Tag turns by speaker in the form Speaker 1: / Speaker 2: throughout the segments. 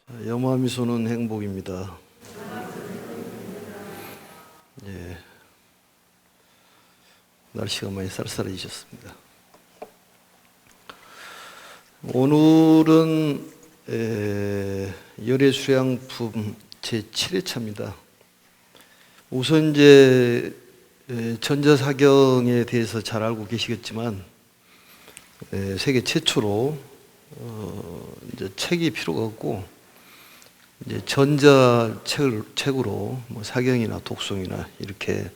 Speaker 1: 염화미소는 행복입니다. 예, 날씨가 많이 쌀쌀해지셨습니다. 오늘은 열애수양품 제7회차입니다. 우선 이제 전자사경에 대해서 잘 알고 계시겠지만 세계 최초로 이제 책이 필요가 없고 이제 전자책으로 뭐 사경이나 독송이나 이렇게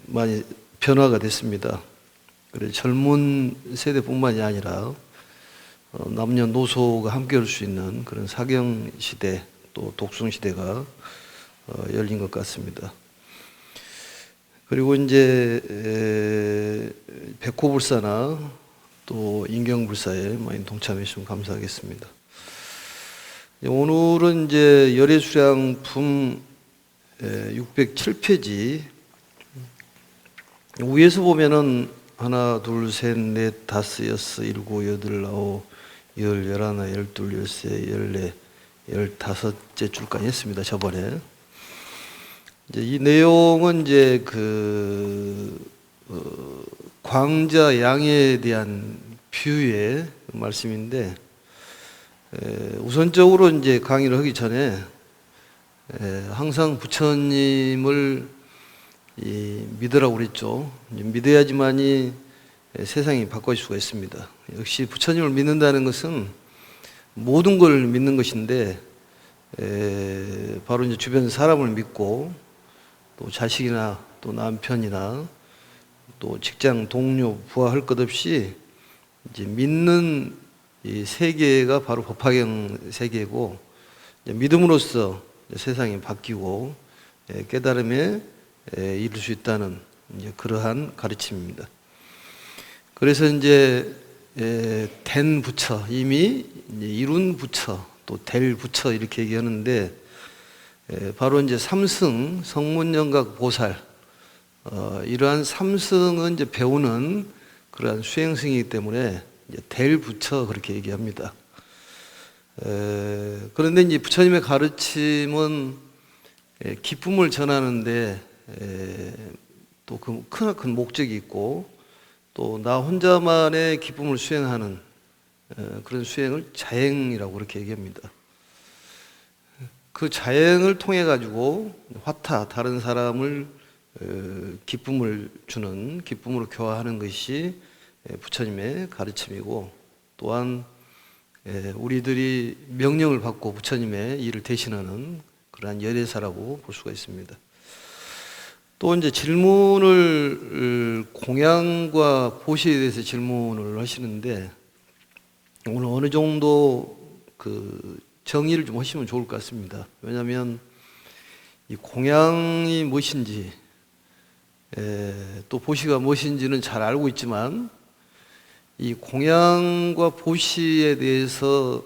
Speaker 1: 많이 변화가 됐습니다. 그래서 젊은 세대뿐만이 아니라 남녀노소가 함께 할 수 있는 그런 사경 시대 또 독송 시대가 열린 것 같습니다. 그리고 이제 백호불사나 또 인경불사에 많이 동참해 주시면 감사하겠습니다. 오늘은 이제 열애수량품 607페이지 위에서 보면은 하나, 둘, 셋, 넷, 다섯, 여섯, 일곱, 여덟, 아홉, 열, 열하나, 열둘, 열세, 열네, 열다섯째 줄까지 했습니다. 저번에 이제 이 내용은 이제 광자 양에 대한 비유의 말씀인데 우선적으로 이제 강의를 하기 전에 항상 부처님을 믿으라고 그랬죠. 믿어야지만이 세상이 바꿔질 수가 있습니다. 역시 부처님을 믿는다는 것은 모든 걸 믿는 것인데 바로 이제 주변 사람을 믿고 또 자식이나 또 남편이나 또 직장 동료 부하 할 것 없이 이제 믿는 이 세계가 바로 법화경 세계고 믿음으로써 세상이 바뀌고 깨달음에 이룰 수 있다는 이제 그러한 가르침입니다. 그래서 이제 된 부처, 이미 이제 이룬 부처, 또 될 부처 이렇게 얘기하는데 바로 이제 삼승, 성문영각 보살 이러한 삼승은 이제 배우는 그러한 수행승이기 때문에 될 부처 그렇게 얘기합니다. 그런데 이제 부처님의 가르침은 기쁨을 전하는데 또 그 크나큰 목적이 있고 또 나 혼자만의 기쁨을 수행하는 그런 수행을 자행이라고 그렇게 얘기합니다. 그 자행을 통해 가지고 화타 다른 사람을 기쁨을 주는 기쁨으로 교화하는 것이 부처님의 가르침이고 또한 우리들이 명령을 받고 부처님의 일을 대신하는 그러한 열애사라고 볼 수가 있습니다. 또 이제 질문을 공양과 보시에 대해서 질문을 하시는데 오늘 어느 정도 정의를 좀 하시면 좋을 것 같습니다. 왜냐하면 이 공양이 무엇인지 또 보시가 무엇인지는 잘 알고 있지만 이 공양과 보시에 대해서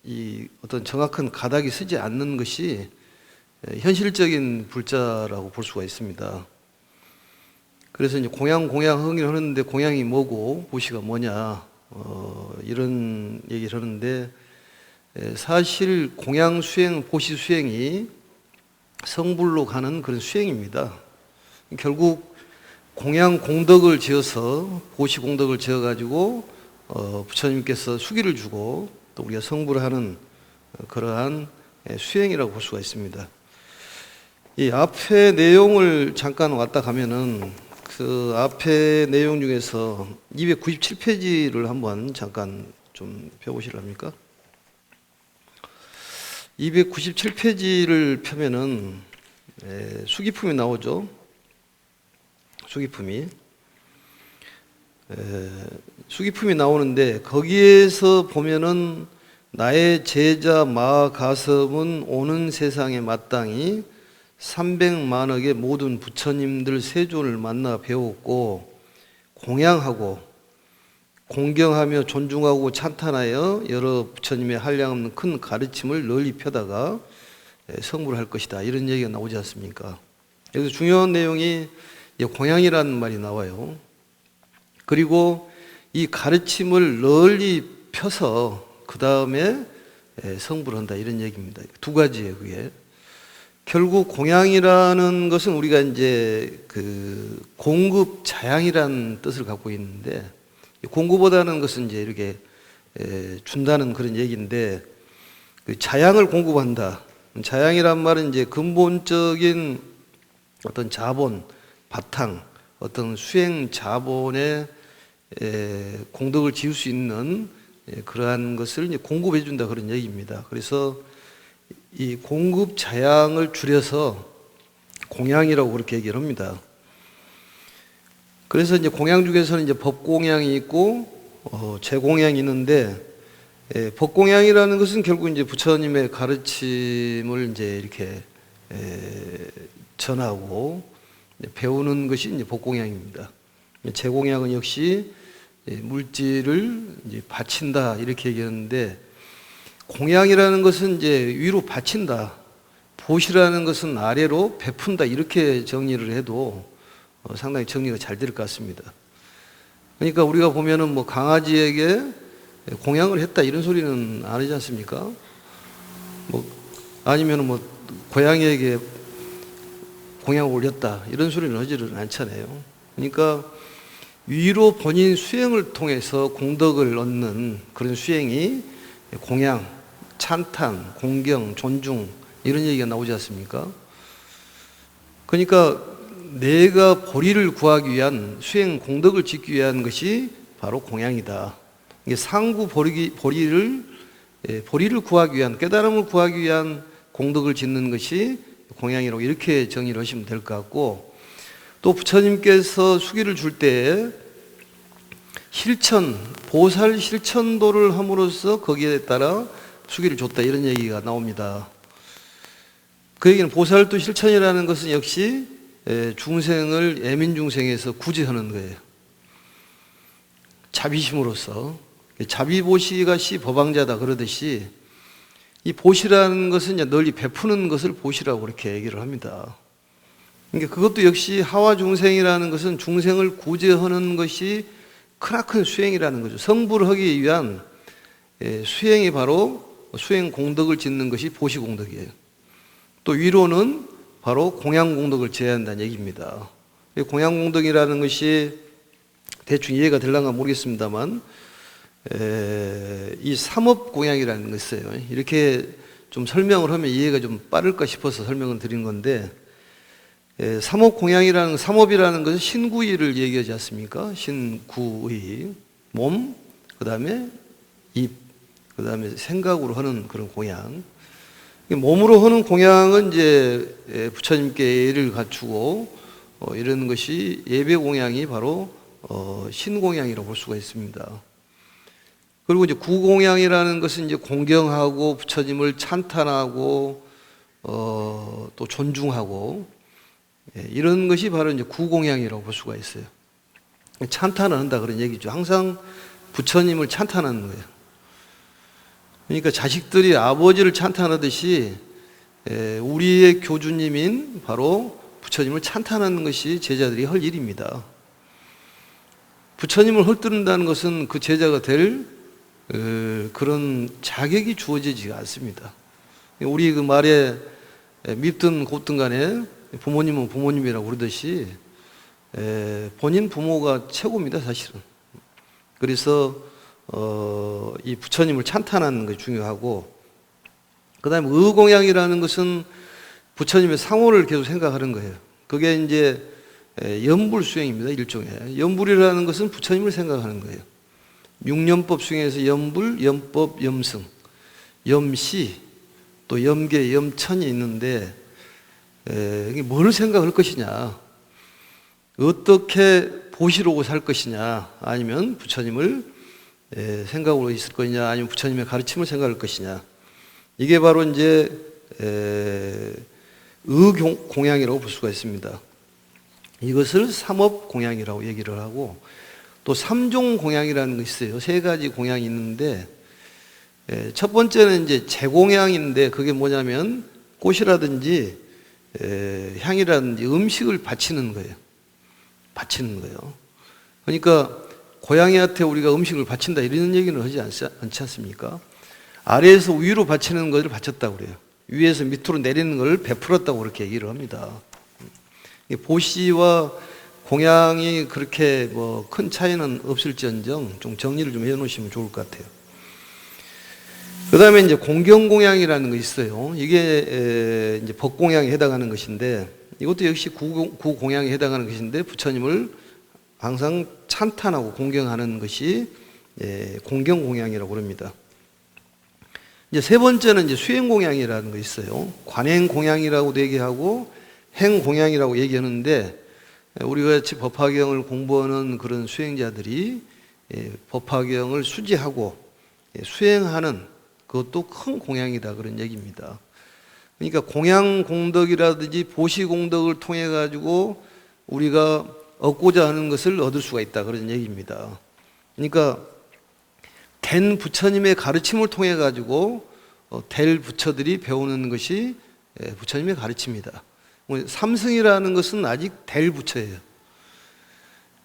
Speaker 1: 이 어떤 정확한 가닥이 서지 않는 것이 현실적인 불자라고 볼 수가 있습니다. 그래서 이제 공양을 하는데 공양이 뭐고 보시가 뭐냐 이런 얘기를 하는데 사실 공양 수행, 보시 수행이 성불로 가는 그런 수행입니다. 결국 공양 공덕을 지어서 보시 공덕을 지어가지고 부처님께서 수기를 주고 또 우리가 성불을 하는 그러한 수행이라고 볼 수가 있습니다. 이 앞에 내용을 잠깐 왔다 가면은 그 앞에 내용 중에서 297페이지를 한번 잠깐 좀 펴보시랍니까? 297페이지를 펴면은 수기품이 나오죠. 수기품이 나오는데 거기에서 보면은 나의 제자 마가섭은 오는 세상에 마땅히 300만억의 모든 부처님들 세존을 만나 배웠고 공양하고 공경하며 존중하고 찬탄하여 여러 부처님의 한량없는 큰 가르침을 널리 펴다가 성불할 것이다 이런 얘기가 나오지 않습니까? 여기서 중요한 내용이 공양이라는 말이 나와요. 그리고 이 가르침을 널리 펴서 그 다음에 성불을 한다 이런 얘기입니다. 두 가지예요, 그게. 결국 공양이라는 것은 우리가 이제 그 공급 자양이라는 뜻을 갖고 있는데, 공급보다는 것은 이제 이렇게 준다는 그런 얘기인데, 그 자양을 공급한다. 자양이란 말은 이제 근본적인 어떤 자본, 바탕, 어떤 수행 자본에 공덕을 지을 수 있는 그러한 것을 이제 공급해 준다 그런 얘기입니다. 그래서 이 공급 자양을 줄여서 공양이라고 그렇게 얘기를 합니다. 그래서 이제 공양 중에서는 이제 법공양이 있고 제공양이 있는데, 법공양이라는 것은 결국 이제 부처님의 가르침을 이제 이렇게 전하고 배우는 것이 이제 법공양입니다. 제공양은 역시 물질을 이제 바친다 이렇게 얘기하는데, 공양이라는 것은 이제 위로 바친다, 보시라는 것은 아래로 베푼다 이렇게 정리를 해도 상당히 정리가 잘 될 것 같습니다. 그러니까 우리가 보면은 뭐 강아지에게 공양을 했다 이런 소리는 안 하지 않습니까? 뭐 아니면은 뭐 고양이에게 공양을 올렸다 이런 소리는 하지를 않잖아요. 그러니까 위로 본인 수행을 통해서 공덕을 얻는 그런 수행이 공양, 찬탄, 공경, 존중 이런 얘기가 나오지 않습니까? 그러니까 내가 보리를 구하기 위한 수행 공덕을 짓기 위한 것이 바로 공양이다. 이게 상구 보리를 구하기 위한, 깨달음을 구하기 위한 공덕을 짓는 것이 공양이라고 이렇게 정의를 하시면 될 것 같고, 또 부처님께서 수기를 줄 때 실천, 보살 실천도를 함으로써 거기에 따라 수기를 줬다 이런 얘기가 나옵니다. 그 얘기는 보살도 실천이라는 것은 역시 중생을 애민중생에서 구제하는 거예요. 자비심으로써. 자비보시가 시 법왕자다 그러듯이 이 보시라는 것은 이제 널리 베푸는 것을 보시라고 그렇게 얘기를 합니다. 그러니까 그것도 역시 하와 중생이라는 것은 중생을 구제하는 것이 크나큰 수행이라는 거죠. 성불을 하기 위한 수행이 바로 수행 공덕을 짓는 것이 보시 공덕이에요. 또 위로는 바로 공양 공덕을 지어야 한다는 얘기입니다. 공양 공덕이라는 것이 대충 이해가 될랑가 모르겠습니다만, 이 삼업 공양이라는 거 있어요. 이렇게 좀 설명을 하면 이해가 좀 빠를까 싶어서 설명을 드린 건데, 삼업 공양이라는, 삼업이라는 것은 신구의를 얘기하지 않습니까? 신구의, 몸, 그 다음에 입, 그 다음에 생각으로 하는 그런 공양. 몸으로 하는 공양은 이제 부처님께 예를 갖추고 이런 것이 예배 공양이 바로 신공양이라고 볼 수가 있습니다. 그리고 이제 구공양이라는 것은 이제 공경하고 부처님을 찬탄하고 또 존중하고 이런 것이 바로 이제 구공양이라고 볼 수가 있어요. 찬탄을 한다 그런 얘기죠. 항상 부처님을 찬탄하는 거예요. 그러니까 자식들이 아버지를 찬탄하듯이 우리의 교주님인 바로 부처님을 찬탄하는 것이 제자들이 할 일입니다. 부처님을 헐뜯는다는 것은 그 제자가 될 그런 자격이 주어지지가 않습니다. 우리 그 말에 밉든 곱든 간에 부모님은 부모님이라고 그러듯이 본인 부모가 최고입니다, 사실은. 그래서 이 부처님을 찬탄하는 것이 중요하고, 그 다음에 의공양이라는 것은 부처님의 상호를 계속 생각하는 거예요. 그게 이제 염불 수행입니다, 일종의. 염불이라는 것은 부처님을 생각하는 거예요. 육념법 수행에서 염불, 염법, 염승, 염시, 또 염계, 염천이 있는데, 뭘 생각할 것이냐, 어떻게 보시려고 살 것이냐, 아니면 부처님을 생각으로 있을 것이냐, 아니면 부처님의 가르침을 생각할 것이냐, 이게 바로 이제 의공양이라고 볼 수가 있습니다. 이것을 삼업공양이라고 얘기를 하고, 또 삼종공양이라는 것이 있어요. 세 가지 공양이 있는데, 첫 번째는 이제 제공양인데, 그게 뭐냐면 꽃이라든지 향이라든지 음식을 바치는 거예요. 바치는 거예요. 그러니까 고양이한테 우리가 음식을 바친다 이런 얘기는 하지 않지 않습니까? 아래에서 위로 바치는 것을 바쳤다고 그래요. 위에서 밑으로 내리는 걸 베풀었다고 그렇게 얘기를 합니다. 보시와 공양이 그렇게 뭐 큰 차이는 없을지언정 좀 정리를 좀 해놓으시면 좋을 것 같아요. 그 다음에 이제 공경공양이라는 거 있어요. 이게 이제 법공양에 해당하는 것인데, 이것도 역시 구공양에 해당하는 것인데, 부처님을 항상 찬탄하고 공경하는 것이 공경공양이라고 합니다. 이제 세 번째는 이제 수행공양이라는 거 있어요. 관행공양이라고도 얘기하고 행공양이라고 얘기하는데, 우리가 같이 법화경을 공부하는 그런 수행자들이 법화경을 수지하고 수행하는 그것도 큰 공양이다 그런 얘기입니다. 그러니까 공양 공덕이라든지 보시 공덕을 통해 가지고 우리가 얻고자 하는 것을 얻을 수가 있다 그런 얘기입니다. 그러니까 된 부처님의 가르침을 통해 가지고 될 부처들이 배우는 것이 부처님의 가르침이다. 삼승이라는 것은 아직 될 부처예요.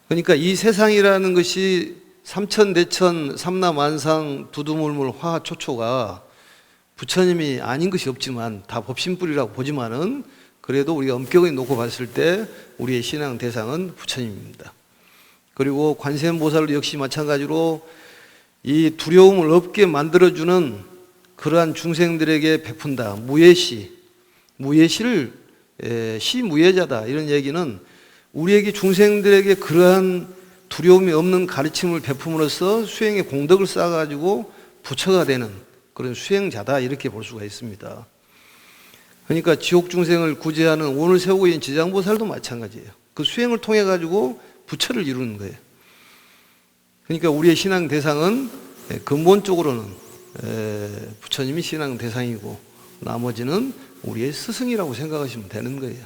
Speaker 1: 그러니까 이 세상이라는 것이 삼천대천 삼라만상 두두물물 화초초가 부처님이 아닌 것이 없지만 다 법신뿌리라고 보지만은 그래도 우리가 엄격히 놓고 봤을 때 우리의 신앙 대상은 부처님입니다. 그리고 관세음보살도 역시 마찬가지로 이 두려움을 없게 만들어주는 그러한 중생들에게 베푼다. 무예시를 시무예자다 이런 얘기는 우리에게 중생들에게 그러한 두려움이 없는 가르침을 베품으로써 수행의 공덕을 쌓아가지고 부처가 되는 그런 수행자다 이렇게 볼 수가 있습니다. 그러니까 지옥 중생을 구제하는 오늘 세우고 있는 지장보살도 마찬가지예요. 그 수행을 통해 가지고 부처를 이루는 거예요. 그러니까 우리의 신앙 대상은 근본적으로는 부처님이 신앙 대상이고 나머지는 우리의 스승이라고 생각하시면 되는 거예요.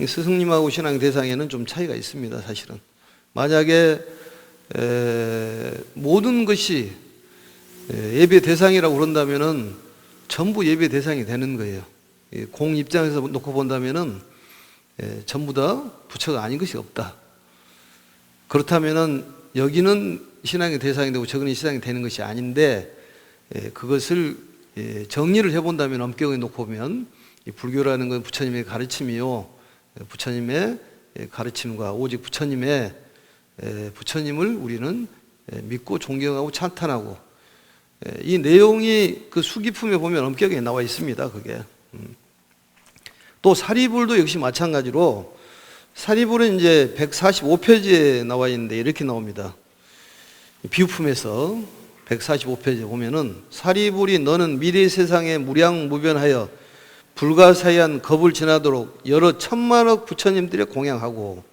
Speaker 1: 스승님하고 신앙 대상에는 좀 차이가 있습니다. 사실은 만약에 모든 것이 예배 대상이라고 그런다면은 전부 예배 대상이 되는 거예요. 공 입장에서 놓고 본다면은 전부 다 부처가 아닌 것이 없다. 그렇다면은 여기는 신앙의 대상이 되고 저기는 신앙이 되는 것이 아닌데 그것을 정리를 해본다면 엄격히 놓고 보면 이 불교라는 건 부처님의 가르침이요. 부처님의 가르침과 오직 부처님을 우리는 믿고 존경하고 찬탄하고 이 내용이 그 수기품에 보면 엄격하게 나와 있습니다. 그게 또 사리불도 역시 마찬가지로 사리불은 이제 145페이지에 나와 있는데 이렇게 나옵니다. 비유품에서 145페이지에 보면은 사리불이 너는 미래 세상에 무량무변하여 불가사의한 겁을 지나도록 여러 천만억 부처님들의 공양하고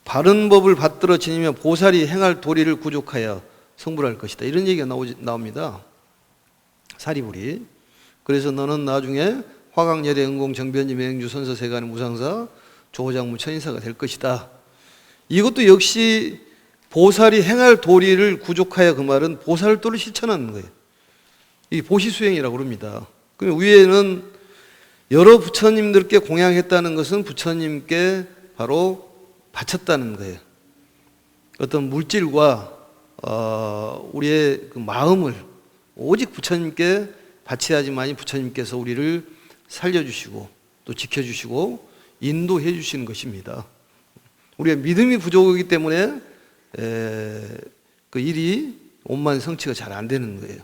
Speaker 1: 바른 법을 받들어 지니며 보살이 행할 도리를 구족하여 성불할 것이다. 이런 얘기가 나옵니다. 사리불이. 그래서 너는 나중에 화강열애 응공 정변지 맹주 선서 세간의 무상사 조호장무 천인사가 될 것이다. 이것도 역시 보살이 행할 도리를 구족하여 그 말은 보살도를 실천하는 거예요. 이게 보시수행이라고 합니다. 그럼 위에는 여러 부처님들께 공양했다는 것은 부처님께 바로 바쳤다는 거예요. 어떤 물질과 우리의 그 마음을 오직 부처님께 바쳐야지만이 부처님께서 우리를 살려주시고 또 지켜주시고 인도해 주시는 것입니다. 우리가 믿음이 부족하기 때문에 그 일이 원만 성취가 잘 안 되는 거예요.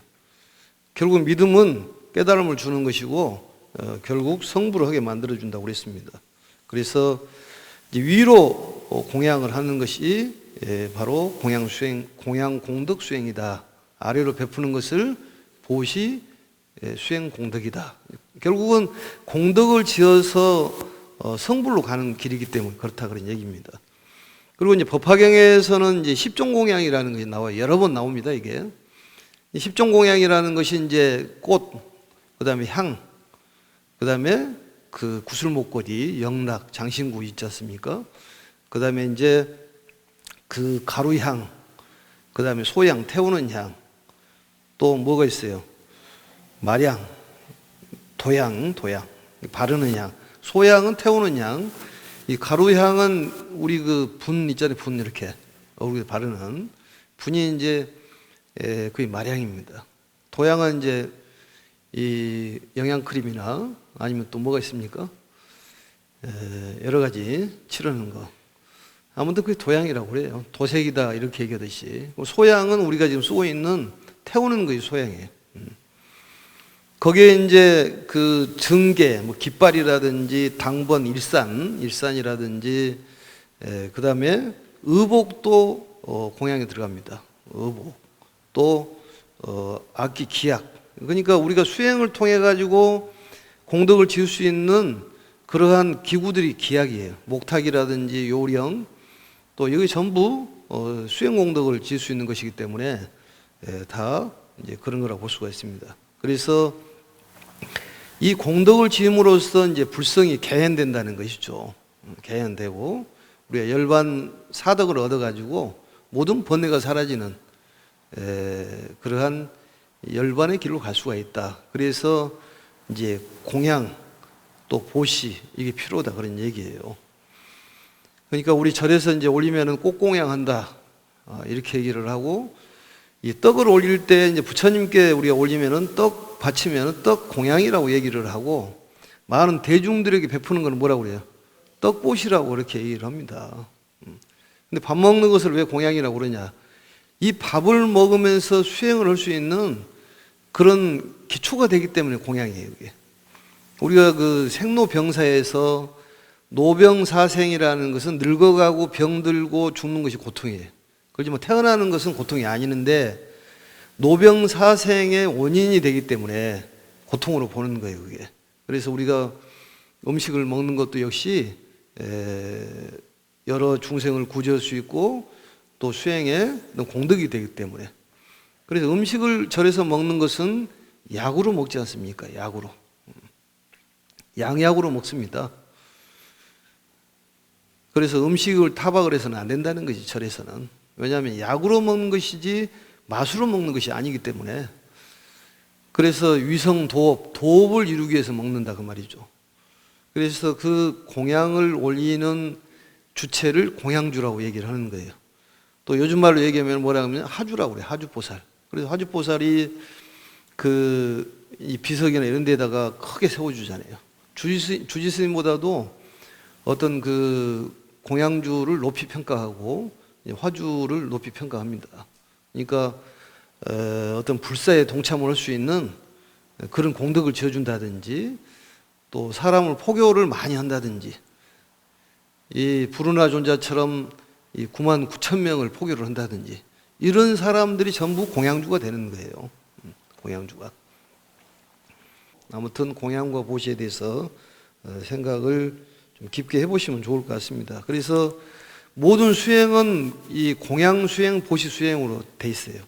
Speaker 1: 결국 믿음은 깨달음을 주는 것이고 결국 성불을 하게 만들어준다고 그랬습니다. 그래서 이제 위로 공양을 하는 것이 바로 공양 공덕 수행이다. 아래로 베푸는 것을 보시 수행 공덕이다. 결국은 공덕을 지어서 성불로 가는 길이기 때문에 그렇다 그런 얘기입니다. 그리고 이제 법화경에서는 이제 십종공양이라는 것이 나와요. 여러 번 나옵니다, 이게. 십종공양이라는 것이 이제 꽃, 그 다음에 향, 그 다음에 그 구슬목걸이, 영락, 장신구 있지 않습니까? 그 다음에 이제 그 가루향, 그 다음에 소향, 태우는 향, 또 뭐가 있어요? 마량, 도향, 바르는 향, 소향은 태우는 향, 이 가루향은 우리 그 분 있잖아요. 분 이렇게 얼굴에 바르는 분이 이제 거의 말향입니다. 도향은 이제 이 영양크림이나 아니면 또 뭐가 있습니까? 여러 가지 칠하는 거. 아무튼 그게 도향이라고 그래요. 도색이다 이렇게 얘기하듯이. 소향은 우리가 지금 쓰고 있는 태우는 거예요. 소향이에요. 거기에 이제 그 증계, 뭐 깃발이라든지 당번, 일산이라든지, 그 다음에 의복도 공양에 들어갑니다. 의복. 또, 악기, 기약. 그러니까 우리가 수행을 통해 가지고 공덕을 지을 수 있는 그러한 기구들이 기약이에요. 목탁이라든지 요령, 또 여기 전부 수행 공덕을 지을 수 있는 것이기 때문에 다 이제 그런 거라고 볼 수가 있습니다. 그래서 이 공덕을 지음으로써 이제 불성이 개현된다는 것이죠. 개현되고 우리가 열반 사덕을 얻어가지고 모든 번뇌가 사라지는 그러한 열반의 길로 갈 수가 있다. 그래서 이제 공양 또 보시 이게 필요하다 그런 얘기예요. 그러니까 우리 절에서 이제 올리면은 꼭 공양한다 이렇게 얘기를 하고 이 떡을 올릴 때 이제 부처님께 우리가 올리면은 떡 바치면은 떡 공양이라고 얘기를 하고 많은 대중들에게 베푸는 건 뭐라고 그래요? 떡보시라고 그렇게 얘기를 합니다. 근데 밥 먹는 것을 왜 공양이라고 그러냐? 이 밥을 먹으면서 수행을 할 수 있는 그런 기초가 되기 때문에 공양이에요, 이게. 우리가 그 생로병사에서 노병사생이라는 것은 늙어가고 병들고 죽는 것이 고통이에요. 그렇지만 태어나는 것은 고통이 아니는데 노병사생의 원인이 되기 때문에 고통으로 보는 거예요, 그게. 그래서 우리가 음식을 먹는 것도 역시 여러 중생을 구제할 수 있고 또 수행에 공덕이 되기 때문에. 그래서 음식을 절에서 먹는 것은 약으로 먹지 않습니까? 약으로. 양약으로 먹습니다. 그래서 음식을 타박을 해서는 안 된다는 것이 절에서는. 왜냐하면 약으로 먹는 것이지 맛으로 먹는 것이 아니기 때문에. 그래서 도업을 이루기 위해서 먹는다 그 말이죠. 그래서 그 공양을 올리는 주체를 공양주라고 얘기를 하는 거예요. 또 요즘 말로 얘기하면 뭐라 하면 하주라고 그래요. 하주보살. 그래서 하주보살이 이 비석이나 이런 데다가 크게 세워주잖아요. 주지스님보다도 어떤 그 공양주를 높이 평가하고 화주를 높이 평가합니다. 그러니까 어떤 불사에 동참을 할 수 있는 그런 공덕을 지어준다든지 또 사람을 포교를 많이 한다든지 이 부르나 존자처럼 이 9만 9천 명을 포교를 한다든지 이런 사람들이 전부 공양주가 되는 거예요. 공양주가. 아무튼 공양과 보시에 대해서 생각을 좀 깊게 해보시면 좋을 것 같습니다. 그래서 모든 수행은 이 공양 수행, 보시 수행으로 돼 있어요.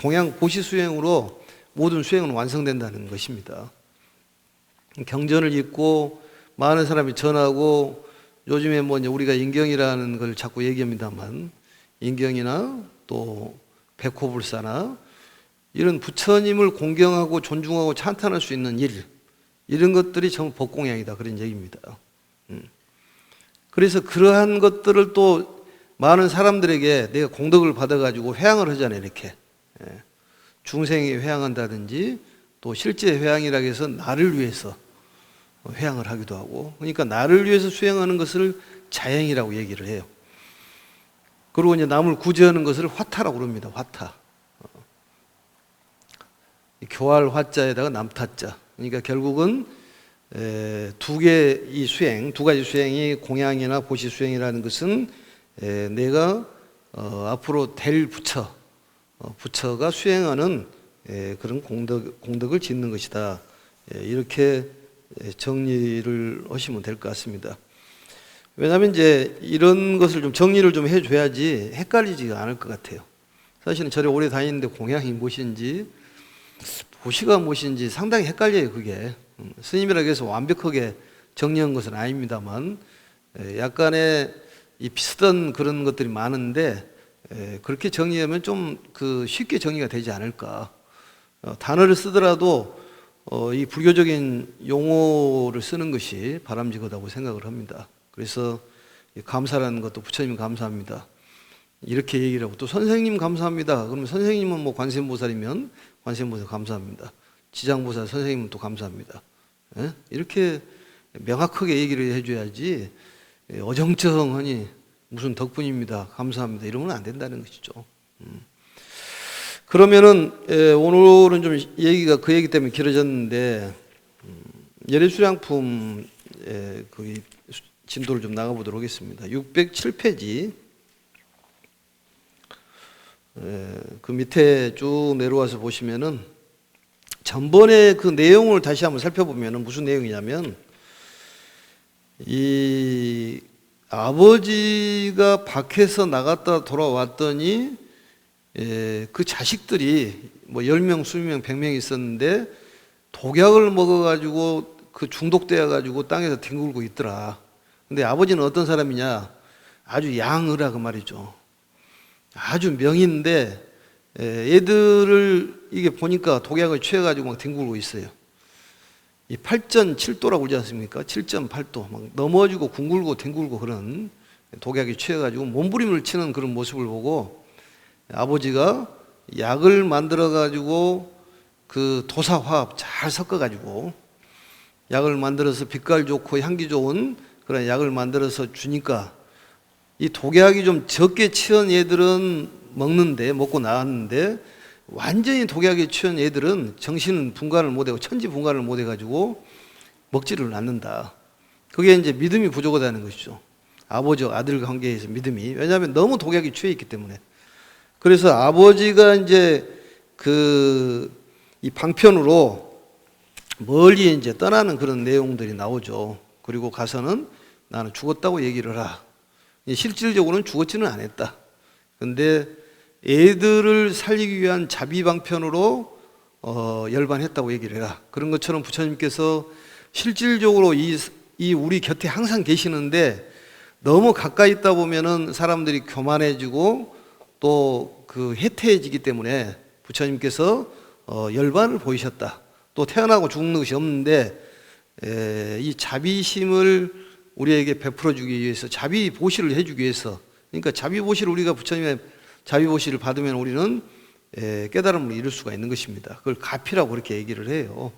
Speaker 1: 공양, 보시 수행으로 모든 수행은 완성된다는 것입니다. 경전을 읽고 많은 사람이 전하고 요즘에 뭐 이제 우리가 인경이라는 걸 자꾸 얘기합니다만 인경이나 또 백호불사나 이런 부처님을 공경하고 존중하고 찬탄할 수 있는 일 이런 것들이 전부 법공양이다 그런 얘기입니다. 그래서 그러한 것들을 또 많은 사람들에게 내가 공덕을 받아가지고 회향을 하잖아요. 이렇게 중생이 회향한다든지 또 실제 회향이라고 해서 나를 위해서 회향을 하기도 하고 그러니까 나를 위해서 수행하는 것을 자행이라고 얘기를 해요. 그리고 이제 남을 구제하는 것을 화타라고 그럽니다. 화타. 교활 화자에다가 남타자. 그러니까 결국은 두 가지 수행이 공양이나 보시 수행이라는 것은 내가 앞으로 될 부처가 수행하는 그런 공덕을 짓는 것이다. 이렇게 정리를 하시면 될 것 같습니다. 왜냐하면 이제 이런 것을 좀 정리를 좀 해줘야지 헷갈리지가 않을 것 같아요. 사실은 절에 오래 다니는데 공양이 무엇인지 보시가 무엇인지 상당히 헷갈려요. 그게 스님이라고 해서 완벽하게 정리한 것은 아닙니다만 약간의 이 비슷한 그런 것들이 많은데 그렇게 정리하면 좀 쉽게 정리가 되지 않을까. 단어를 쓰더라도 이 불교적인 용어를 쓰는 것이 바람직하다고 생각을 합니다. 그래서 감사라는 것도 부처님 감사합니다. 이렇게 얘기를 하고 또 선생님 감사합니다. 그러면 선생님은 뭐 관세음보살이면 관세음보살 감사합니다. 지장보살 선생님은 또 감사합니다. 예? 이렇게 명확하게 얘기를 해줘야지 어정쩡하니 무슨 덕분입니다. 감사합니다. 이러면 안 된다는 것이죠. 그러면은 오늘은 좀 얘기가 그 얘기 때문에 길어졌는데 예례수량품 그 진도를 좀 나가보도록 하겠습니다. 607페이지 그 밑에 쭉 내려와서 보시면은 전번에 그 내용을 다시 한번 살펴보면은 무슨 내용이냐면 이 아버지가 밖에서 나갔다 돌아왔더니 그 자식들이 뭐 10명, 20명, 100명 있었는데 독약을 먹어가지고 그 중독되어가지고 땅에서 뒹굴고 있더라. 근데 아버지는 어떤 사람이냐? 아주 양의라 그 말이죠. 아주 명인데 애들을 이게 보니까 독약을 취해가지고 막 뒹굴고 있어요. 이 8.7도라고 그러지 않습니까? 7.8도 막 넘어지고 뒹굴고 뒹굴고 그런 독약에 취해가지고 몸부림을 치는 그런 모습을 보고 아버지가 약을 만들어가지고 그 도사화합 잘 섞어가지고 약을 만들어서 빛깔 좋고 향기 좋은 그런 약을 만들어서 주니까 이 독약이 좀 적게 취한 애들은 먹고 나왔는데 완전히 독약에 취한 애들은 정신은 분간을 못하고 천지 분간을 못해가지고 먹지를 않는다. 그게 이제 믿음이 부족하다는 것이죠. 아버지와 아들 관계에서 믿음이. 왜냐하면 너무 독약이 취해 있기 때문에. 그래서 아버지가 이제 이 방편으로 멀리 이제 떠나는 그런 내용들이 나오죠. 그리고 가서는 나는 죽었다고 얘기를 하라. 실질적으로는 죽었지는 않았다. 근데 애들을 살리기 위한 자비방편으로 열반했다고 얘기를 해라. 그런 것처럼 부처님께서 실질적으로 이 우리 곁에 항상 계시는데 너무 가까이 있다 보면은 사람들이 교만해지고 또 그 해태해지기 때문에 부처님께서 열반을 보이셨다. 또 태어나고 죽는 것이 없는데 이 자비심을 우리에게 베풀어 주기 위해서 자비보시를 해주기 위해서, 그러니까 자비보시를 우리가 부처님의 자비보시를 받으면 우리는 깨달음을 이룰 수가 있는 것입니다. 그걸 가피라고 그렇게 얘기를 해요.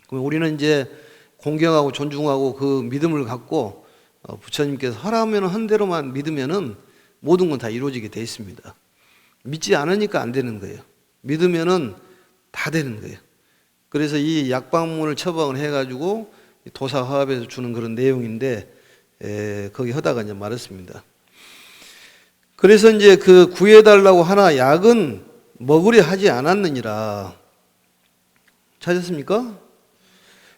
Speaker 1: 그럼 우리는 이제 공경하고 존중하고 그 믿음을 갖고 부처님께서 하라면 한 대로만 믿으면은 모든 건 다 이루어지게 돼 있습니다. 믿지 않으니까 안 되는 거예요. 믿으면은 다 되는 거예요. 그래서 이 약방문을 처방을 해가지고 도사화합에서 주는 그런 내용인데 거기 하다가 이제 말했습니다. 그래서 이제 그 구해달라고 하나 약은 먹으려 하지 않았느니라. 찾았습니까?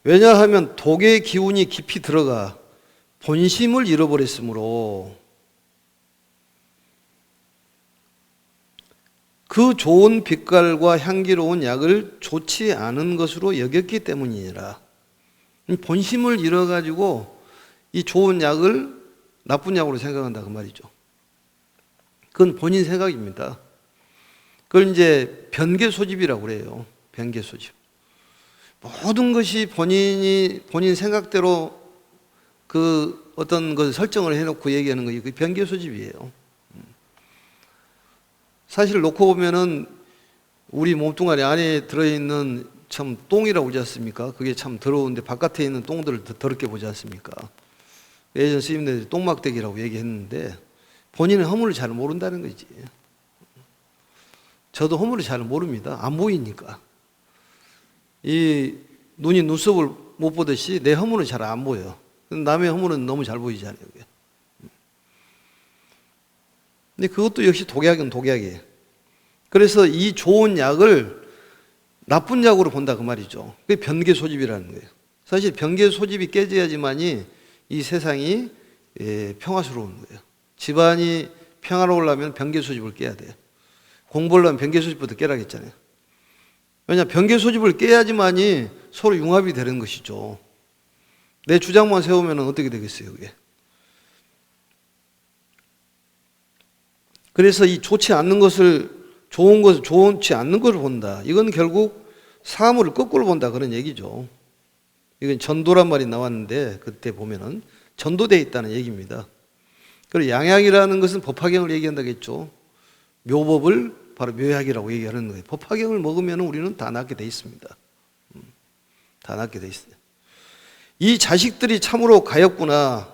Speaker 1: 왜냐하면 독의 기운이 깊이 들어가 본심을 잃어버렸으므로 그 좋은 빛깔과 향기로운 약을 좋지 않은 것으로 여겼기 때문이니라. 본심을 잃어가지고 이 좋은 약을 나쁜 약으로 생각한다 그 말이죠. 그건 본인 생각입니다. 그걸 이제 변개소집이라고 그래요. 변개소집. 모든 것이 본인 생각대로 그 어떤 것을 설정을 해놓고 얘기하는 거, 그게 변개소집이에요. 사실 놓고 보면은 우리 몸뚱아리 안에 들어있는 참 똥이라고 그러지 않습니까? 그게 참 더러운데 바깥에 있는 똥들을 더 더럽게 보지 않습니까? 예전 스님들이 똥막대기라고 얘기했는데 본인은 허물을 잘 모른다는 거지. 저도 허물을 잘 모릅니다. 안 보이니까. 이 눈이 눈썹을 못 보듯이 내 허물은 잘 안 보여. 남의 허물은 너무 잘 보이잖아요. 그게. 근데 그것도 역시 독약은 독약이에요. 그래서 이 좋은 약을 나쁜 약으로 본다 그 말이죠. 그게 변개소집이라는 거예요. 사실 변개소집이 깨져야지만이 이 세상이 평화스러운 거예요. 집안이 평화로우려면 변개소집을 깨야 돼요. 공부를 하면 변개소집부터 깨라겠잖아요. 왜냐, 변개소집을 깨야지만이 서로 융합이 되는 것이죠. 내 주장만 세우면 어떻게 되겠어요, 그게? 그래서 이 좋지 않는 것을, 좋은 것을 좋지 않는 것을 본다. 이건 결국 사물을 거꾸로 본다 그런 얘기죠. 이건 전도란 말이 나왔는데 그때 보면은 전도되어 있다는 얘기입니다. 그리고 양약이라는 것은 법화경을 얘기한다겠죠. 묘법을 바로 묘약이라고 얘기하는 거예요. 법화경을 먹으면 우리는 다 낫게 돼 있습니다. 다 낫게 돼 있어요. 이 자식들이 참으로 가엾구나.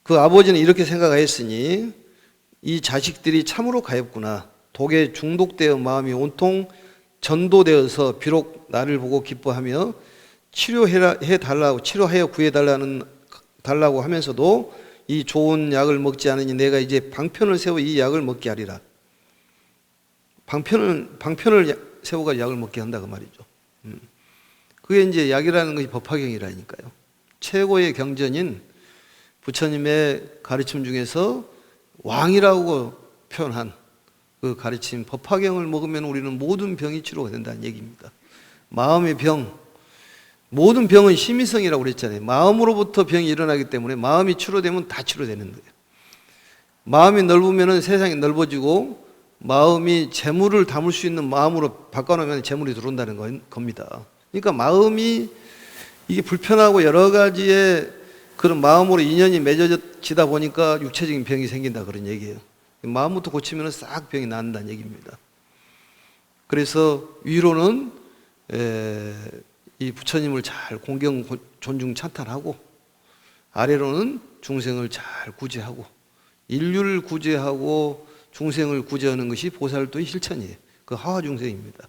Speaker 1: 그 아버지는 이렇게 생각하였으니 이 자식들이 참으로 가엾구나. 독에 중독되어 마음이 온통 전도되어서 비록 나를 보고 기뻐하며 치료하여 달라고 하면서도 이 좋은 약을 먹지 않으니 내가 이제 방편을 세워 이 약을 먹게 하리라. 방편을 세워가 약을 먹게 한다 그 말이죠. 그게 이제 약이라는 것이 법화경이라니까요. 최고의 경전인 부처님의 가르침 중에서 왕이라고 표현한 그 가르침 법화경을 먹으면 우리는 모든 병이 치료가 된다는 얘기입니다. 마음의 병, 모든 병은 심이성이라고 그랬잖아요. 마음으로부터 병이 일어나기 때문에 마음이 치료되면 다 치료되는 거예요. 마음이 넓으면 세상이 넓어지고 마음이 재물을 담을 수 있는 마음으로 바꿔놓으면 재물이 들어온다는 겁니다. 그러니까 마음이 이게 불편하고 여러 가지의 그런 마음으로 인연이 맺어지다 보니까 육체적인 병이 생긴다 그런 얘기예요. 마음부터 고치면 싹 병이 낫는다는 얘기입니다. 그래서 위로는 이 부처님을 잘 공경, 존중, 찬탄하고 아래로는 중생을 잘 구제하고 인류를 구제하고 중생을 구제하는 것이 보살도의 실천이에요. 그 하화 중생입니다.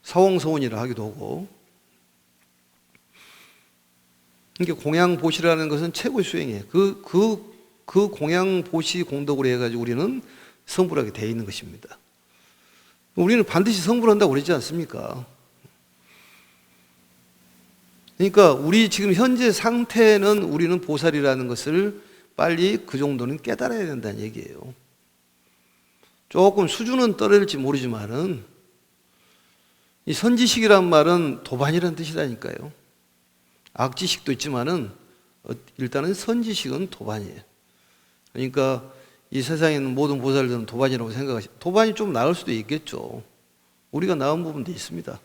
Speaker 1: 사홍서운이라 하기도 하고. 그러니까 공양보시라는 것은 최고의 수행이에요. 그 공양보시 공덕으로 해가지고 우리는 성불하게 되어 있는 것입니다. 우리는 반드시 성불한다고 그러지 않습니까? 그러니까 우리 지금 현재 상태는 우리는 보살이라는 것을 빨리 그 정도는 깨달아야 된다는 얘기예요. 조금 수준은 떨어질지 모르지만은 이 선지식이란 말은 도반이라는 뜻이라니까요. 악지식도 있지만은 일단은 선지식은 도반이에요. 그러니까 이 세상에 있는 모든 보살들은 도반이라고 생각하시죠. 도반이 좀 나을 수도 있겠죠. 우리가 나은 부분도 있습니다.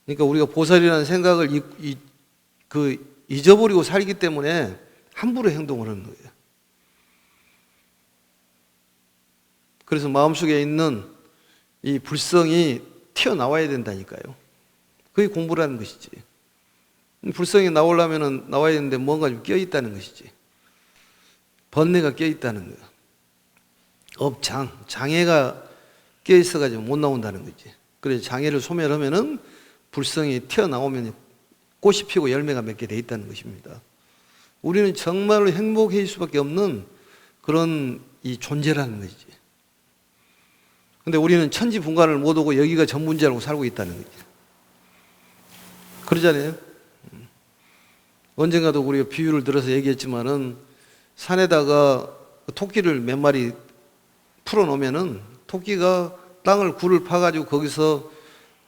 Speaker 1: 그러니까 우리가 보살이라는 생각을 잊어버리고 살기 때문에 함부로 행동을 하는 거예요. 그래서 마음속에 있는 이 불성이 튀어나와야 된다니까요. 그게 공부라는 것이지. 불성이 나오려면 나와야 되는데 뭔가 좀 껴있다는 것이지. 번뇌가 껴있다는 거예요. 장애가 껴있어가지고 못 나온다는 거지. 그래서 장애를 소멸하면은 불성이 튀어나오면 꽃이 피고 열매가 맺게 돼 있다는 것입니다. 우리는 정말로 행복해질 수밖에 없는 그런 이 존재라는 것이지. 근데 우리는 천지분간을 못 오고 여기가 전문제라고 살고 있다는 거지. 그러잖아요. 언젠가도 우리가 비유를 들어서 얘기했지만은 산에다가 토끼를 몇 마리 풀어놓으면은 토끼가 땅을 굴을 파가지고 거기서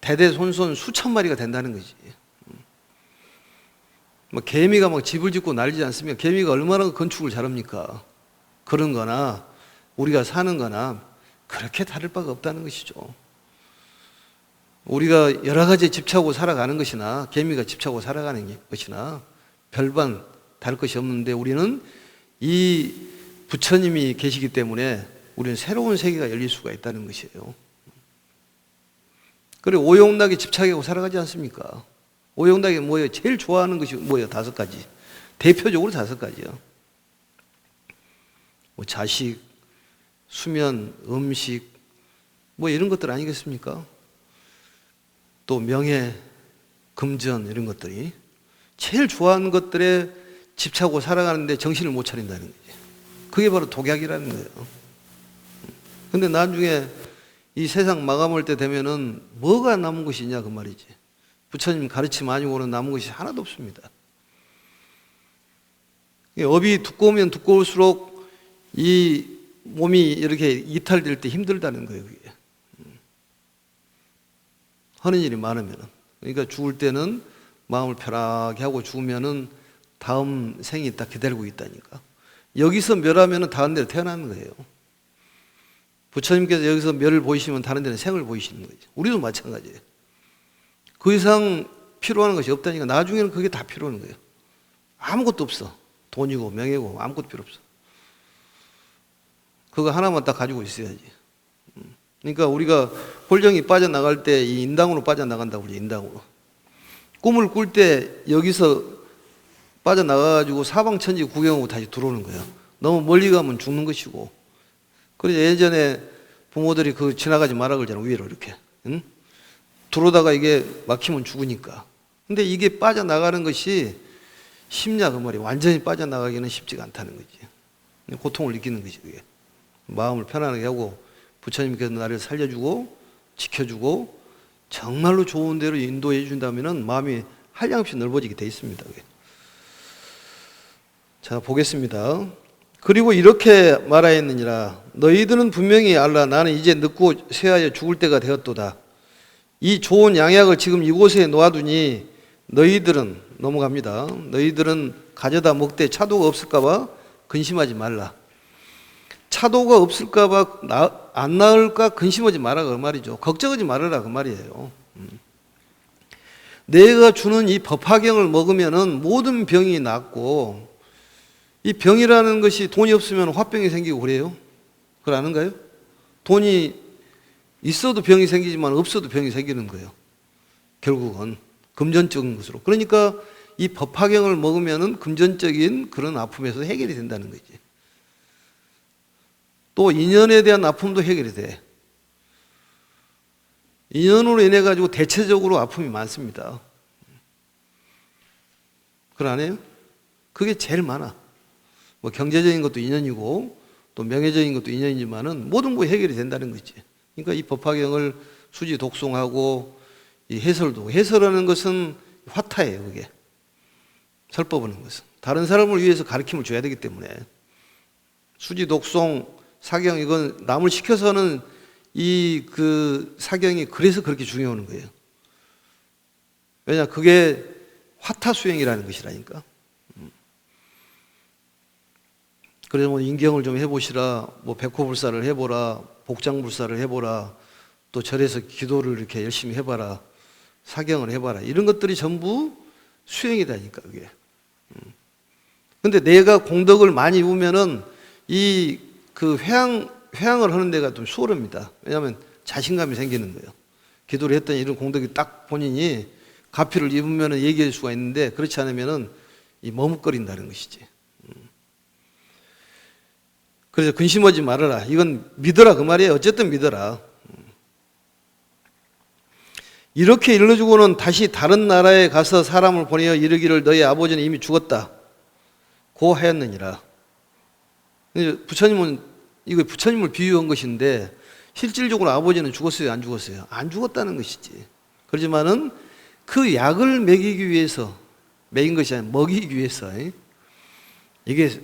Speaker 1: 대대손손 수천 마리가 된다는 거지. 개미가 막 집을 짓고 날리지 않습니까? 개미가 얼마나 건축을 잘합니까? 그런 거나 우리가 사는 거나 그렇게 다를 바가 없다는 것이죠. 우리가 여러 가지 집차고 살아가는 것이나 개미가 집차고 살아가는 것이나 별반 다를 것이 없는데 우리는 이 부처님이 계시기 때문에 우리는 새로운 세계가 열릴 수가 있다는 것이에요. 그리고 오용락에 집착하고 살아가지 않습니까? 오용락이 뭐예요? 제일 좋아하는 것이 뭐예요? 5가지. 대표적으로 5가지요. 자식, 수면, 음식, 이런 것들 아니겠습니까? 또 명예, 금전 이런 것들이 제일 좋아하는 것들에 집착하고 살아가는데 정신을 못 차린다는 거지. 그게 바로 독약이라는 거예요. 근데 나중에 이 세상 마감할 때 되면은 뭐가 남은 것이냐 그 말이지. 부처님 가르침 아니고는 남은 것이 하나도 없습니다. 업이 두꺼우면 두꺼울수록 이 몸이 이렇게 이탈될 때 힘들다는 거예요. 그게. 하는 일이 많으면. 그러니까 죽을 때는 마음을 편하게 하고 죽으면은 다음 생이 딱 기다리고 있다니까. 여기서 멸하면은 다른 데로 태어나는 거예요. 부처님께서 여기서 멸을 보이시면 다른 데는 생을 보이시는 거죠. 우리도 마찬가지예요. 그 이상 필요한 것이 없다니까 나중에는 그게 다 필요한 거예요. 아무것도 없어. 돈이고 명예고 아무것도 필요 없어. 그거 하나만 딱 가지고 있어야지. 그러니까 우리가 홀정이 빠져나갈 때 이 인당으로 빠져나간다고 그러죠. 인당으로. 꿈을 꿀 때 여기서 빠져나가가지고 사방천지 구경하고 다시 들어오는 거예요. 너무 멀리 가면 죽는 것이고. 그래서 예전에 부모들이 그 지나가지 말라 그러잖아요. 위로 이렇게. 응? 들어오다가 이게 막히면 죽으니까. 근데 이게 빠져나가는 것이 쉽냐 그 말이에요. 완전히 빠져나가기는 쉽지가 않다는 거지. 고통을 느끼는 것이 그게. 마음을 편안하게 하고 부처님께서 나를 살려주고 지켜주고 정말로 좋은 대로 인도해 준다면 마음이 한량없이 넓어지게 돼 있습니다. 그게. 자, 보겠습니다. 그리고 이렇게 말하였느니라. 너희들은 분명히 알라. 나는 이제 늙고 쇠하여 죽을 때가 되었도다. 이 좋은 양약을 지금 이곳에 놓아두니 너희들은, 넘어갑니다. 너희들은 가져다 먹되 차도가 없을까봐 근심하지 말라. 차도가 없을까봐 안 나을까 근심하지 마라 그 말이죠. 걱정하지 말아라 그 말이에요. 내가 주는 이 법화경을 먹으면은 모든 병이 낫고, 이 병이라는 것이 돈이 없으면 화병이 생기고 그래요. 그걸 아는가요? 돈이 있어도 병이 생기지만 없어도 병이 생기는 거예요. 결국은 금전적인 것으로. 그러니까 이 법화경을 먹으면은 금전적인 그런 아픔에서 해결이 된다는 거지. 또 인연에 대한 아픔도 해결이 돼. 인연으로 인해 가지고 대체적으로 아픔이 많습니다. 그걸 안 해요? 그게 제일 많아. 뭐 경제적인 것도 인연이고 또 명예적인 것도 인연이지만은 모든 거 해결이 된다는 거지. 그러니까 이 법화경을 수지 독송하고 이 해설도, 해설하는 것은 화타예요. 그게 설법하는 것은 다른 사람을 위해서 가르침을 줘야 되기 때문에 수지 독송 사경, 이건 남을 시켜서는 이 그 사경이 그래서 그렇게 중요한 거예요. 왜냐, 그게 화타 수행이라는 것이라니까. 그래서 뭐 인경을 좀 해보시라, 뭐 백호불사를 해보라, 복장불사를 해보라, 또 절에서 기도를 이렇게 열심히 해봐라, 사경을 해봐라, 이런 것들이 전부 수행이다니까 그게. 근데 내가 공덕을 많이 이루면은 이 그 회항을 하는 데가 좀 수월합니다. 왜냐하면 자신감이 생기는 거예요. 기도를 했더니 이런 공덕이 딱 본인이 가피를 입으면 얘기할 수가 있는데, 그렇지 않으면 이 머뭇거린다는 것이지. 그래서 근심하지 말아라. 이건 믿어라 그 말이에요. 어쨌든 믿어라. 이렇게 일러주고는 다시 다른 나라에 가서 사람을 보내어 이르기를 너희 아버지는 이미 죽었다 고 하였느니라. 부처님은 이거 부처님을 비유한 것인데 실질적으로 아버지는 죽었어요, 안 죽었어요? 안 죽었다는 것이지. 그렇지만은 그 약을 먹이기 위해서, 먹인 것이 아니라 먹이기 위해서, 이게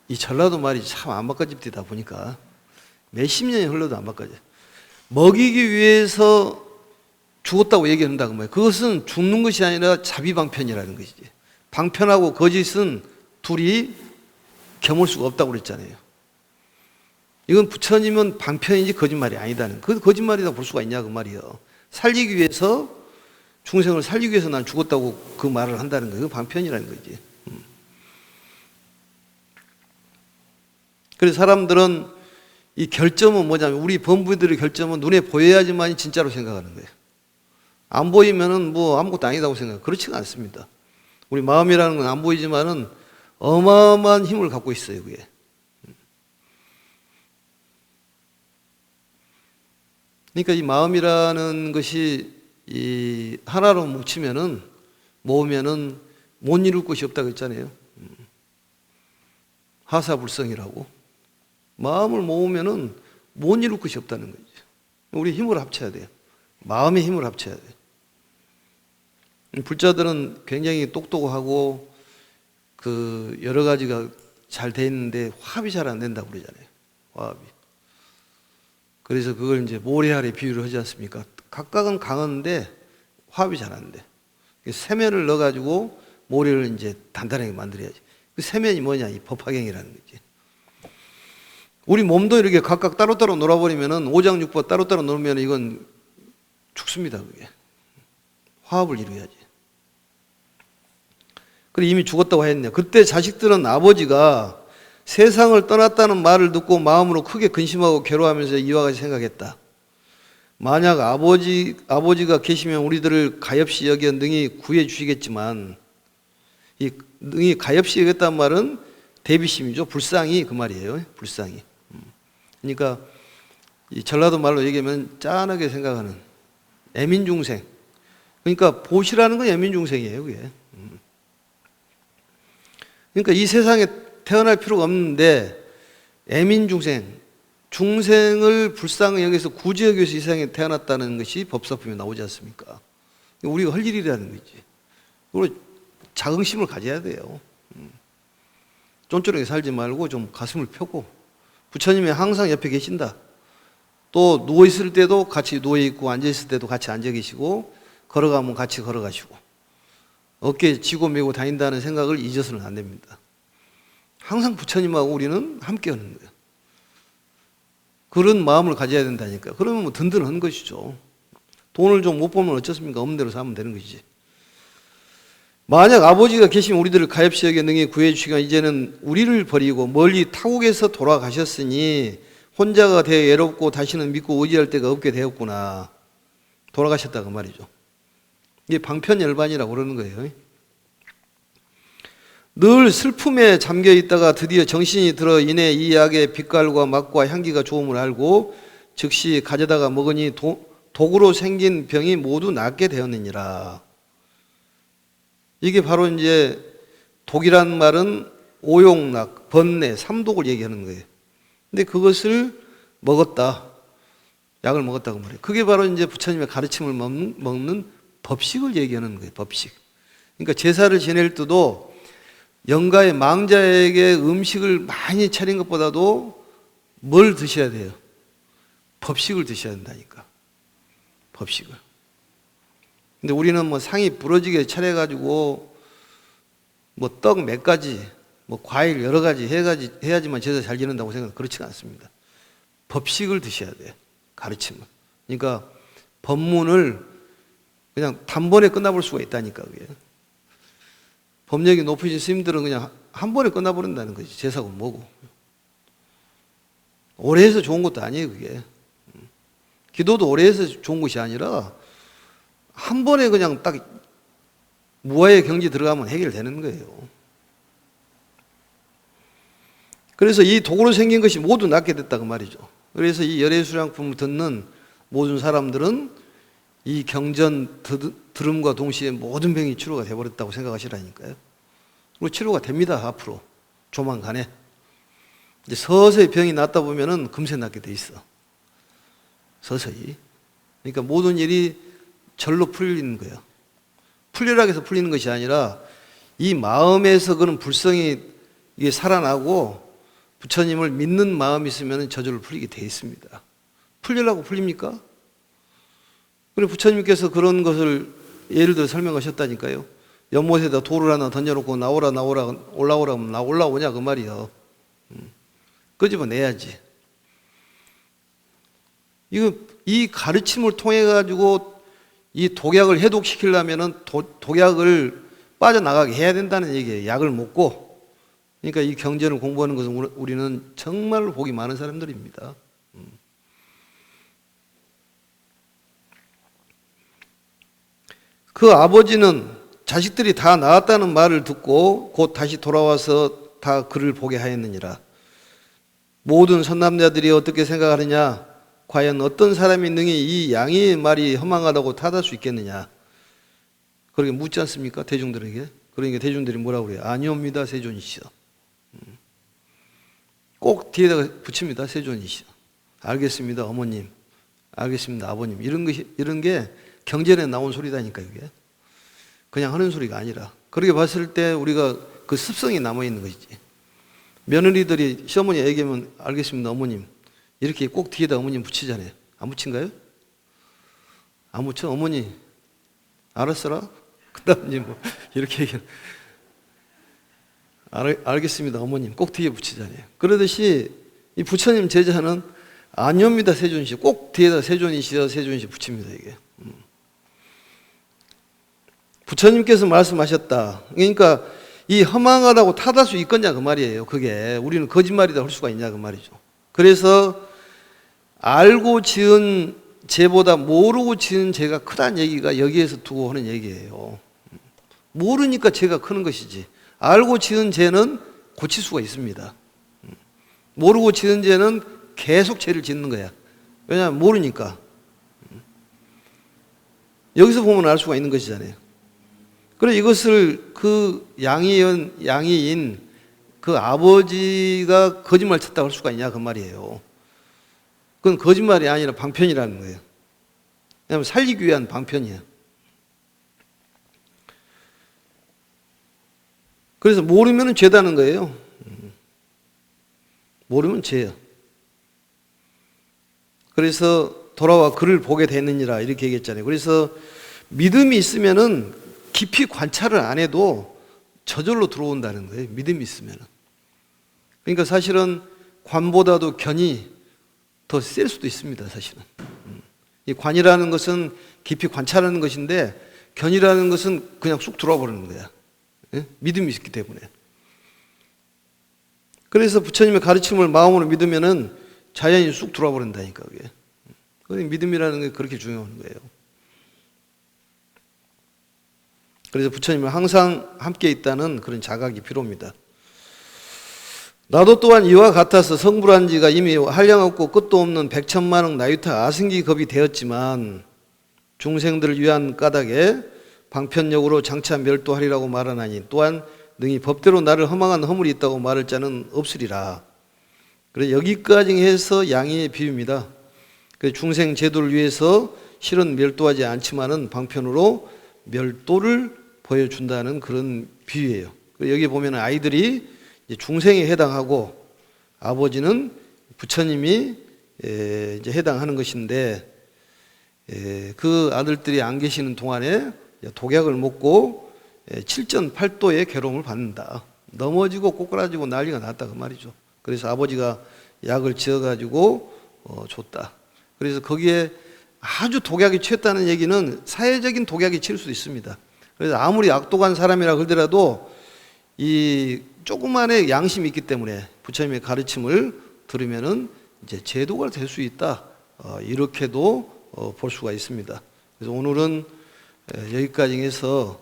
Speaker 1: 이 전라도 말이 참 안 바꿔집니다 보니까 몇십 년이 흘러도 안 바꿔져. 먹이기 위해서 죽었다고 얘기한다고 말이에요. 그것은 죽는 것이 아니라 자비방편이라는 것이지. 방편하고 거짓은 둘이 겸할 수가 없다고 그랬잖아요. 이건 부처님은 방편인지 거짓말이 아니다는, 그 거짓말이다 볼 수가 있냐 그 말이에요. 살리기 위해서, 중생을 살리기 위해서 난 죽었다고 그 말을 한다는 거예요. 그건 방편이라는 거지. 그래서 사람들은 이 결점은 뭐냐면, 우리 범부들의 결점은 눈에 보여야지만 진짜로 생각하는 거예요. 안 보이면은 뭐 아무것도 아니다고 생각해요. 그렇지가 않습니다. 우리 마음이라는 건 안 보이지만은 어마어마한 힘을 갖고 있어요, 그게. 그러니까 이 마음이라는 것이 이 하나로 뭉치면은, 모으면은 못 이룰 것이 없다고 했잖아요. 하사불성이라고. 마음을 모으면은 못 이룰 것이 없다는 거죠. 우리 힘을 합쳐야 돼요. 마음의 힘을 합쳐야 돼요. 불자들은 굉장히 똑똑하고 그 여러 가지가 잘 돼 있는데 화합이 잘 안 된다고 그러잖아요. 화합이. 그래서 그걸 이제 모래알에 비유를 하지 않습니까? 각각은 강한데 화합이 잘 안 돼. 세면을 넣어가지고 모래를 이제 단단하게 만들어야지. 그 세면이 뭐냐? 이 법화경이라는 거지. 우리 몸도 이렇게 각각 따로따로 놀아버리면은, 오장육부 따로따로 놀면 이건 죽습니다, 그게. 화합을 이루어야지. 그래 이미 죽었다고 했네요. 그때 자식들은 아버지가 세상을 떠났다는 말을 듣고 마음으로 크게 근심하고 괴로워하면서 이와 같이 생각했다. 만약 아버지가 계시면 우리들을 가엾이 여겨 능히 구해 주시겠지만, 이 능히 가엾이 여겼다는 말은 대비심이죠. 불쌍히 그 말이에요. 불쌍히. 그러니까 이 전라도 말로 얘기하면 짠하게 생각하는 애민중생. 그러니까 보시라는 건 애민중생이에요. 그게. 그러니까 이 세상에 태어날 필요가 없는데 애민중생, 중생을 불쌍히 여기서 구제 여기서 이 세상에 태어났다는 것이 법사품에 나오지 않습니까? 우리가 할 일이라는 거지. 그리고 자긍심을 가져야 돼요. 쫀쫀하게 살지 말고 좀 가슴을 펴고, 부처님이 항상 옆에 계신다. 또 누워있을 때도 같이 누워있고 앉아있을 때도 같이 앉아 계시고 걸어가면 같이 걸어가시고 어깨에 쥐고 메고 다닌다는 생각을 잊어서는 안 됩니다. 항상 부처님하고 우리는 함께 하는 거예요. 그런 마음을 가져야 된다니까. 그러면 뭐 든든한 것이죠. 돈을 좀 못 벌면 어쩌습니까? 없는 대로 사면 되는 것이지. 만약 아버지가 계시면 우리들을 가엾이 여겨 능히 구해주시고 이제는 우리를 버리고 멀리 타국에서 돌아가셨으니 혼자가 되어 외롭고 다시는 믿고 의지할 데가 없게 되었구나. 돌아가셨다고 말이죠. 이게 방편열반이라고 그러는 거예요. 늘 슬픔에 잠겨 있다가 드디어 정신이 들어 이내 이 약의 빛깔과 맛과 향기가 좋음을 알고 즉시 가져다가 먹으니 독으로 생긴 병이 모두 낫게 되었느니라. 이게 바로 이제 독이란 말은 오용락, 번뇌, 삼독을 얘기하는 거예요. 근데 그것을 먹었다. 약을 먹었다고 말해요. 그게 바로 이제 부처님의 가르침을 먹는 법식을 얘기하는 거예요. 법식. 그러니까 제사를 지낼 때도 영가의 망자에게 음식을 많이 차린 것보다도 뭘 드셔야 돼요? 법식을 드셔야 된다니까. 법식을. 근데 우리는 뭐 상이 부러지게 차려가지고 뭐 떡 몇 가지, 뭐 과일 여러 가지 해야지만 제사 잘 지낸다고 생각하면 그렇지가 않습니다. 법식을 드셔야 돼요. 가르침을. 그러니까 법문을 그냥 단번에 끝나볼 수가 있다니까 그게. 법력이 높으신 스님들은 그냥 한 번에 끝나버린다는 거지. 제사가 뭐고. 오래 해서 좋은 것도 아니에요 그게. 기도도 오래 해서 좋은 것이 아니라 한 번에 그냥 딱 무아의 경지 들어가면 해결되는 거예요. 그래서 이 독으로 생긴 것이 모두 낫게 됐다고 말이죠. 그래서 이 열애수량품을 듣는 모든 사람들은 이 경전 들음과 동시에 모든 병이 치료가 되어버렸다고 생각하시라니까요. 그리고 치료가 됩니다. 앞으로 조만간에. 이제 서서히 병이 낫다 보면은 금세 낫게 돼 있어. 서서히. 그러니까 모든 일이 절로 풀리는 거예요. 풀리라고 해서 풀리는 것이 아니라 이 마음에서 그런 불성이 이게 살아나고 부처님을 믿는 마음이 있으면 저절로 풀리게 돼 있습니다. 풀리려고 풀립니까? 그래 부처님께서 그런 것을 예를 들어 설명하셨다니까요. 연못에다 돌을 하나 던져놓고 올라오라 하면 올라오냐 그 말이요. 끄집어내야지. 이 가르침을 통해 가지고 이 독약을 해독시키려면은 독약을 빠져나가게 해야 된다는 얘기예요. 약을 먹고. 그러니까 이 경전을 공부하는 것은 우리는 정말 복이 많은 사람들입니다. 그 아버지는 자식들이 다 나았다는 말을 듣고 곧 다시 돌아와서 다 그를 보게 하였느니라. 모든 선남자들이 어떻게 생각하느냐? 과연 어떤 사람이 능히 이 양의 말이 허망하다고 탓할 수 있겠느냐? 그렇게 묻지 않습니까? 대중들에게. 그러니까 대중들이 뭐라고 그래요? 아니옵니다, 세존이시여. 꼭 뒤에다가 붙입니다, 세존이시여. 알겠습니다, 어머님. 알겠습니다, 아버님. 이런 게 경전에 나온 소리다니까, 이게. 그냥 하는 소리가 아니라. 그렇게 봤을 때 우리가 그 습성이 남아있는 것이지. 며느리들이 시어머니 얘기하면 알겠습니다, 어머님. 이렇게 꼭 뒤에다 어머님 붙이잖아요. 안 붙인가요? 안 붙여? 어머니, 알았어라? 그 다음 이제 뭐, 이렇게 얘기하는. 알겠습니다, 어머님. 꼭 뒤에 붙이잖아요. 그러듯이 이 부처님 제자는 아니옵니다, 세존이시. 꼭 뒤에다 세존이시여, 세존이시 붙입니다, 이게. 부처님께서 말씀하셨다. 그러니까 이 허망하다고 탓할 수 있겠냐 그 말이에요. 그게 우리는 거짓말이다 할 수가 있냐 그 말이죠. 그래서 알고 지은 죄보다 모르고 지은 죄가 크다는 얘기가 여기에서 두고 하는 얘기예요. 모르니까 죄가 크는 것이지, 알고 지은 죄는 고칠 수가 있습니다. 모르고 지은 죄는 계속 죄를 짓는 거야. 왜냐하면 모르니까. 여기서 보면 알 수가 있는 것이잖아요. 그래서 이것을 그 양이인 그 아버지가 거짓말 쳤다고 할 수가 있냐 그 말이에요. 그건 거짓말이 아니라 방편이라는 거예요. 왜냐하면 살리기 위한 방편이에요. 그래서 모르면 죄다는 거예요. 모르면 죄예요. 그래서 돌아와 그를 보게 되느니라 이렇게 얘기했잖아요. 그래서 믿음이 있으면은 깊이 관찰을 안 해도 저절로 들어온다는 거예요. 믿음이 있으면은. 그러니까 사실은 관보다도 견이 더 셀 수도 있습니다. 사실은. 이 관이라는 것은 깊이 관찰하는 것인데 견이라는 것은 그냥 쑥 들어와 버리는 거야. 예? 믿음이 있기 때문에. 그래서 부처님의 가르침을 마음으로 믿으면은 자연히 쑥 들어와 버린다니까 그게. 그러니까 믿음이라는 게 그렇게 중요한 거예요. 그래서 부처님은 항상 함께 있다는 그런 자각이 필요합니다. 나도 또한 이와 같아서 성불한 지가 이미 한량없고 끝도 없는 백천만억 나유타 아승기겁이 되었지만 중생들을 위한 까닭에 방편력으로 장차 멸도하리라고 말하나니 또한 능히 법대로 나를 허망한 허물이 있다고 말할 자는 없으리라. 그래서 여기까지 해서 양의 비유입니다. 중생 제도를 위해서 실은 멸도하지 않지만은 방편으로 멸도를 보여준다는 그런 비유예요. 여기 보면 아이들이 중생에 해당하고 아버지는 부처님이 이제 해당하는 것인데 그 아들들이 안 계시는 동안에 독약을 먹고 칠전팔도의 괴로움을 받는다. 넘어지고 꼬꾸라지고 난리가 났다 그 말이죠. 그래서 아버지가 약을 지어가지고 줬다. 그래서 거기에 아주 독약이 취했다는 얘기는 사회적인 독약이 칠 수 있습니다. 그래서 아무리 악독한 사람이라 그러더라도 이 조그만의 양심이 있기 때문에 부처님의 가르침을 들으면은 이제 제도가 될 수 있다. 이렇게도 볼 수가 있습니다. 그래서 오늘은 여기까지 해서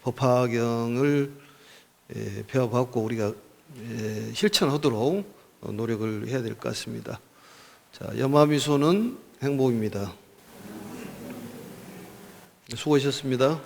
Speaker 1: 법화경을 배워봤고 우리가 실천하도록 노력을 해야 될 것 같습니다. 자, 염화미소는 행복입니다. 수고하셨습니다.